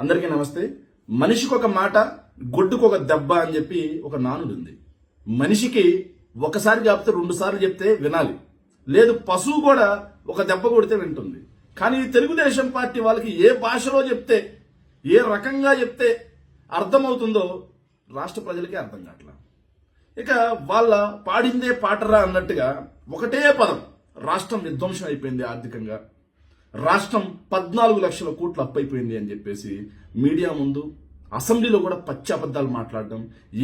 అందరికీ నమస్తే. మనిషికి ఒక మాట, గొడ్డుకు ఒక దెబ్బ అని చెప్పి ఒక నానుడు ఉంది. మనిషికి ఒకసారి చెప్తే 2 సార్లు చెప్తే వినాలి, లేదు పశువు కూడా ఒక దెబ్బ కొడితే వింటుంది. కానీ తెలుగుదేశం పార్టీ వాళ్ళకి ఏ భాషలో చెప్తే, ఏ రకంగా చెప్తే అర్థమవుతుందో రాష్ట్ర ప్రజలకే అర్థం కావట్లా. ఇక వాళ్ళ పాడిందే పాటరా అన్నట్టుగా ఒకటే పదం, రాష్ట్రం విధ్వంసం అయిపోయింది, ఆర్థికంగా రాష్ట్రం 14 లక్షల కోట్లు అప్పైపోయింది అని చెప్పేసి మీడియా ముందు అసెంబ్లీలో కూడా పచ్చి అబద్ధాలు మాట్లాడడం.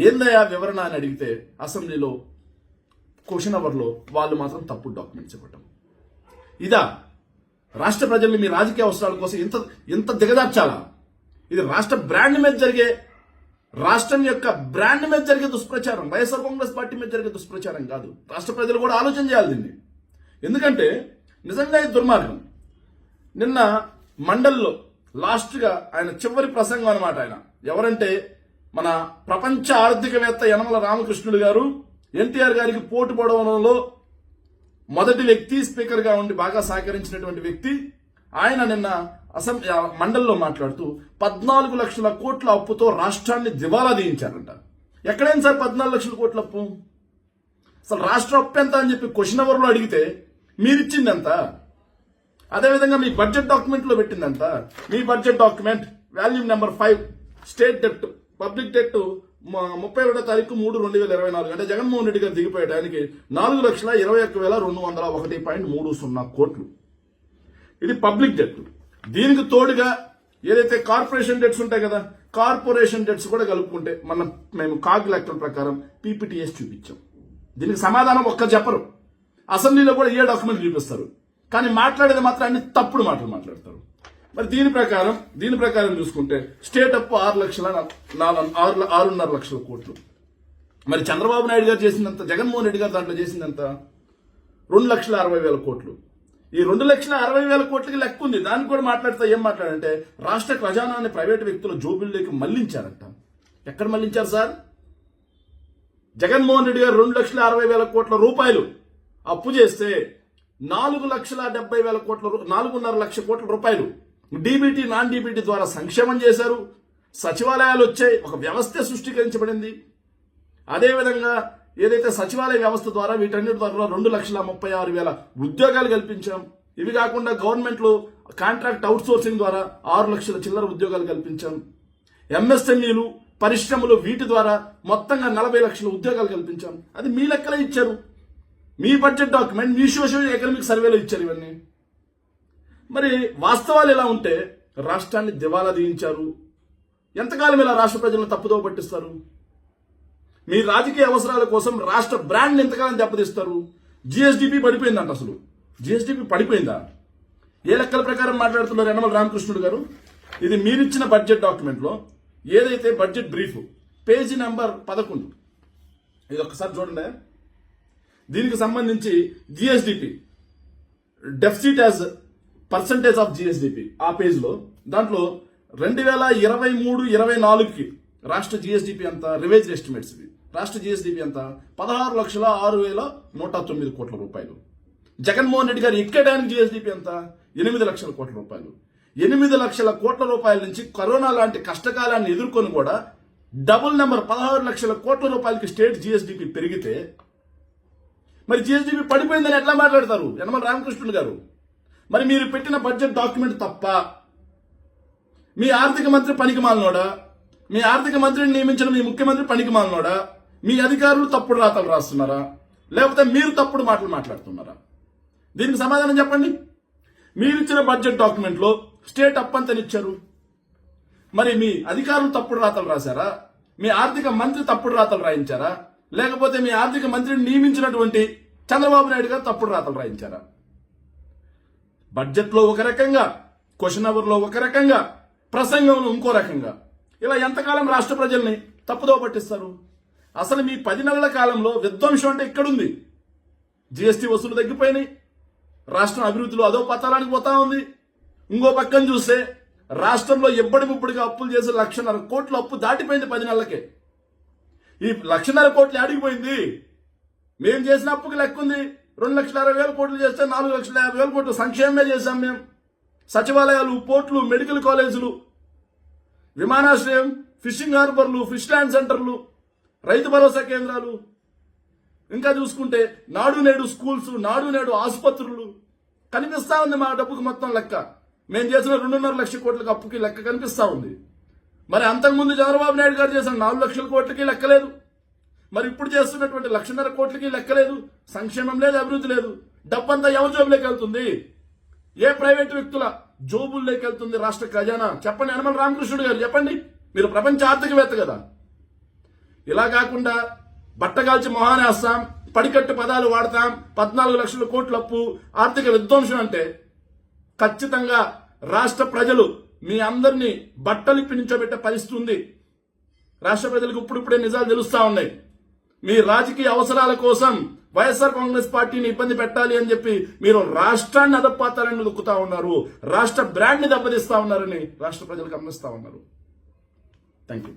ఏందయ్యా వివరణ అని అడిగితే అసెంబ్లీలో క్వశ్చన్ అవర్లో వాళ్ళు మాత్రం తప్పుడు డాక్యుమెంట్స్ ఇవ్వటం. ఇదా రాష్ట్ర ప్రజల్ని మీ రాజకీయ అవసరాల కోసం ఇంత దిగదార్చాలా? ఇది రాష్ట్ర బ్రాండ్ మీద జరిగే, రాష్ట్రం యొక్క బ్రాండ్ మీద జరిగే దుష్ప్రచారం, వైఎస్ఆర్ కాంగ్రెస్ పార్టీ మీద జరిగే దుష్ప్రచారం కాదు. రాష్ట్ర ప్రజలు కూడా ఆలోచన చేయాలి దీన్ని. ఎందుకంటే నిజంగా ఇది దుర్మార్గం. నిన్న మండల్లో లాస్ట్గా ఆయన చివరి ప్రసంగం అనమాట. ఆయన ఎవరంటే మన ప్రపంచ ఆర్థికవేత్త యనమల రామకృష్ణుడు గారు, ఎన్టీఆర్ గారికి పోటు పొడవడంలో మొదటి వ్యక్తి, స్పీకర్గా ఉండి బాగా సహకరించినటువంటి వ్యక్తి. ఆయన నిన్న మండలిలో మాట్లాడుతూ 14 లక్షల కోట్ల అప్పుతో రాష్ట్రాన్ని దివాలా తీయించారంట. ఎక్కడైనా సార్ 14 లక్షల కోట్ల అప్పు? అసలు రాష్ట్ర అప్పు ఎంత అని చెప్పి క్వశ్చన్ అవర్లో అడిగితే మీరిచ్చింది ఎంత? అదేవిధంగా మీ బడ్జెట్ డాక్యుమెంట్లో పెట్టిందంట. మీ budget document volume number 5 state debt, public debt 31 తారీఖు 3/2024 అంటే జగన్మోహన్ రెడ్డి గారు దిగిపోయడానికి 4,21,201.30 కోట్లు. ఇది పబ్లిక్ డెట్. దీనికి తోడుగా ఏదైతే కార్పొరేషన్ డెట్స్ ఉంటాయి కదా, కార్పొరేషన్ డెట్స్ కూడా కలుపుకుంటే మేము కాగ్ లెక్కల ప్రకారం పీపీటీఎస్ చూపించాం. దీనికి సమాధానం ఒక్క చెప్పరు. అసెంబ్లీలో కూడా ఏ డాక్యుమెంట్ చూపిస్తారు, కానీ మాట్లాడేది మాత్రం అన్ని తప్పుడు మాటలు మాట్లాడతారు. మరి దీని ప్రకారం చూసుకుంటే స్టేట్ అప్పు 6,6.5 లక్షల కోట్లు. మరి చంద్రబాబు నాయుడు గారు చేసిందంత, జగన్మోహన్ రెడ్డి గారు దాంట్లో చేసిందంత 2,60,000 కోట్లు. ఈ 2,60,000 కోట్లకి లెక్క ఉంది. దాన్ని కూడా మాట్లాడితే ఏం మాట్లాడంటే రాష్ట్ర ఖజానాన్ని ప్రైవేటు వ్యక్తుల జోబుల్లోకి మళ్లించారంట. ఎక్కడ మళ్లించారు సార్? జగన్మోహన్ రెడ్డి గారు 2,60,000 కోట్ల రూపాయలు అప్పు చేస్తే 4,70,000 కోట్ల 4.5 లక్షల కోట్ల రూపాయలు డీబీటీ, నాన్ డీబీటీ ద్వారా సంక్షేమం చేశారు. సచివాలయాలు వచ్చాయి, ఒక వ్యవస్థ సృష్టికరించబడింది. అదేవిధంగా ఏదైతే సచివాలయ వ్యవస్థ ద్వారా వీటన్నిటి ద్వారా 2,36,000 ఉద్యోగాలు కల్పించాం. ఇవి కాకుండా గవర్నమెంట్లో కాంట్రాక్ట్ అవుట్సోర్సింగ్ ద్వారా 6 లక్షల చిల్లర ఉద్యోగాలు కల్పించాం. ఎంఎస్ఎంఈలు, పరిశ్రమలు, వీటి ద్వారా మొత్తంగా 40 లక్షల ఉద్యోగాలు కల్పించాం. అది మీ లెక్కలే ఇచ్చారు. మీ బడ్జెట్ డాక్యుమెంట్, మీ సోషల్ ఎకనామిక్ సర్వేలో ఇచ్చారు ఇవన్నీ. మరి వాస్తవాలు ఎలా ఉంటే రాష్ట్రాన్ని దివాలా తీయించారు. ఎంతకాలం ఇలా రాష్ట్ర ప్రజలను తప్పుదోవ పట్టిస్తారు? మీ రాజకీయ అవసరాల కోసం రాష్ట్ర బ్రాండ్ ఎంతకాలం దెబ్బతీస్తారు? జిఎస్డిపి పడిపోయిందంట. అసలు జిఎస్డిపి పడిపోయిందా? ఏ లెక్కల ప్రకారం మాట్లాడుతున్నారు యనమల రామకృష్ణుడు గారు? ఇది మీరిచ్చిన బడ్జెట్ డాక్యుమెంట్లో ఏదైతే బడ్జెట్ బ్రీఫ్ పేజీ నెంబర్ 11, ఇది ఒక్కసారి చూడండి. దీనికి సంబంధించి GSDP deficit as percentage of GSDP ఆ పేజ్లో, దాంట్లో 2023-24కి రాష్ట్ర జిఎస్డిపి అంత, రివైజ్డ్ ఎస్టిమేట్స్ ఇవి. రాష్ట్ర జిఎస్డిపి అంత 16,06,009 కోట్ల రూపాయలు. జగన్మోహన్ రెడ్డి గారు ఎక్కడానికి జిఎస్డిపి అంత 8 లక్షల కోట్ల రూపాయలు. 8 లక్షల కోట్ల రూపాయల నుంచి కరోనా లాంటి కష్టకాలాన్ని ఎదుర్కొని కూడా డబుల్ నెంబర్ 16 లక్షల కోట్ల రూపాయలకి స్టేట్ జిఎస్డిపి పెరిగితే మరి జిఎస్డిపి పడిపోయిందని ఎట్లా మాట్లాడతారు యనమల రామకృష్ణుడు గారు? మరి మీరు పెట్టిన బడ్జెట్ డాక్యుమెంట్ తప్ప? మీ ఆర్థిక మంత్రి పనికి మాలినోడా? మీ ఆర్థిక మంత్రిని నియమించిన మీ ముఖ్యమంత్రి పనికి మాలినోడా? మీ అధికారులు తప్పుడు రాతలు రాస్తున్నారా, లేకపోతే మీరు తప్పుడు మాటలు మాట్లాడుతున్నారా? దీనికి సమాధానం చెప్పండి. మీరు ఇచ్చిన బడ్జెట్ డాక్యుమెంట్లో స్టేట్ అప్పంతనిచ్చారు. మరి మీ అధికారులు తప్పుడు రాతలు రాశారా? మీ ఆర్థిక మంత్రి తప్పుడు రాతలు రాయించారా? లేకపోతే మీ ఆర్థిక మంత్రిని నియమించినటువంటి చంద్రబాబు నాయుడు గారు తప్పుడు రాతలు రాయించారా? బడ్జెట్లో ఒక రకంగా, క్వశ్చన్ అవర్లో ఒక రకంగా, ప్రసంగంలో ఇంకో రకంగా, ఇలా ఎంతకాలం రాష్ట్ర ప్రజల్ని తప్పుదోవ పట్టిస్తారు? అసలు మీ 10 నెలల కాలంలో విధ్వంసం అంటే ఇక్కడుంది. జిఎస్టీ వసూలు తగ్గిపోయినాయి, రాష్ట్రం అభివృద్ధిలో అదో పతాలానికి పోతా ఉంది. ఇంకో పక్కన చూస్తే రాష్ట్రంలో ముప్పుడుగా అప్పులు చేసి 1,50,000 కోట్ల అప్పు దాటిపోయింది 10 నెలలకే. ఈ 1,50,000 కోట్లు ఆడిగిపోయింది. మేము చేసిన అప్పుకి లెక్క ఉంది. 2,60,000 కోట్లు చేస్తే 4,50,000 కోట్లు సంక్షేమమే చేశాం మేము. సచివాలయాలు, పోర్టులు, మెడికల్ కాలేజీలు, విమానాశ్రయం, ఫిషింగ్ హార్బర్లు, ఫిష్ ల్యాండ్ సెంటర్లు, రైతు భరోసా కేంద్రాలు, ఇంకా చూసుకుంటే నాడు నేడు స్కూల్స్, నాడు నేడు ఆసుపత్రులు కనిపిస్తా ఉంది. మా డబ్బుకు మొత్తం లెక్క, మేము చేసిన 2.5 లక్షల కోట్లకు అప్పుకి లెక్క కనిపిస్తా ఉంది. మరి అంతకుముందు చంద్రబాబు నాయుడు గారు చేసిన 4 లక్షల కోట్లకి లెక్కలేదు. మరి ఇప్పుడు చేస్తున్నటువంటి 1.5 కోట్లకి లెక్కలేదు. సంక్షేమం లేదు, అభివృద్ధి లేదు. డబ్బంతా ఎవరి జోబులోకి వెళ్తుంది? ఏ ప్రైవేటు వ్యక్తుల జోబుల్లోకి వెళ్తుంది రాష్ట్ర ఖజానా? చెప్పండి. యనమల రామకృష్ణుడు గారు చెప్పండి. మీరు ప్రపంచ ఆర్థికవేత్త కదా. ఇలా కాకుండా బట్టగాల్చి మొహానేస్తాం, పడికట్టు పదాలు వాడతాం, 14 లక్షల కోట్ల అప్పు, ఆర్థిక విధ్వంసం అంటే ఖచ్చితంగా రాష్ట్ర ప్రజలు మీ అందరినీ బట్టలిప్పి నించోబెట్టే పరిస్థితి ఉంది. రాష్ట్ర ప్రజలకు ఇప్పుడిప్పుడే నిజాలు తెలుస్తా ఉన్నాయి. మీ రాజకీయ అవసరాల కోసం వైఎస్ఆర్ కాంగ్రెస్ పార్టీని ఇబ్బంది పెట్టాలి అని చెప్పి మీరు రాష్ట్రాన్ని అదపాతాలని దొక్కుతా ఉన్నారు, రాష్ట్ర బ్రాండ్ ని దెబ్బతీస్తా ఉన్నారని రాష్ట్ర ప్రజలు గమనిస్తా ఉన్నారు. Thank you.